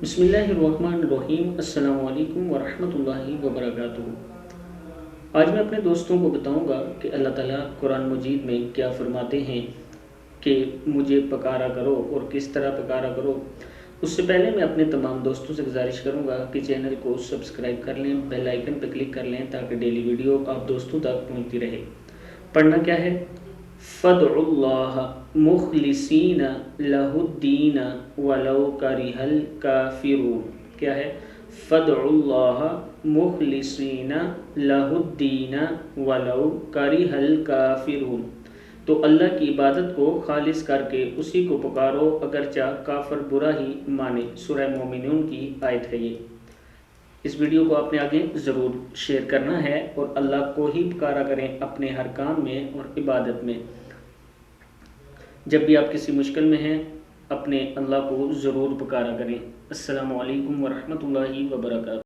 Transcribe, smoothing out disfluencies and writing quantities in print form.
بسم اللہ الرحمن الرحیم۔ السلام علیکم ورحمۃ اللہ وبرکاتہ۔ آج میں اپنے دوستوں کو بتاؤں گا کہ اللہ تعالیٰ قرآن مجید میں کیا فرماتے ہیں کہ مجھے پکارا کرو اور کس طرح پکارا کرو۔ اس سے پہلے میں اپنے تمام دوستوں سے گزارش کروں گا کہ چینل کو سبسکرائب کر لیں، بیل آئیکن پہ کلک کر لیں تاکہ ڈیلی ویڈیو آپ دوستوں تک پہنچتی رہے۔ پڑھنا کیا ہے؟ فَادْعُوا اللَّهَ مُخْلِصِينَ لَهُ الدِّينَ وَلَوْ كَرِهَ الْكَافِرُونَ۔ کیا ہے؟ فَادْعُوا اللَّهَ مُخْلِصِينَ لَهُ الدِّينَ وَلَوْ كَرِهَ الْكَافِرُونَ۔ تو اللہ کی عبادت کو خالص کر کے اسی کو پکارو اگرچہ کافر برا ہی مانے۔ سورہ مومنون کی آیت ہے یہ۔ اس ویڈیو کو آپ نے آگے ضرور شیئر کرنا ہے اور اللہ کو ہی پکارا کریں اپنے ہر کام میں اور عبادت میں۔ جب بھی آپ کسی مشکل میں ہیں اپنے اللہ کو ضرور پکارا کریں۔ السلام علیکم ورحمۃ اللہ وبرکاتہ۔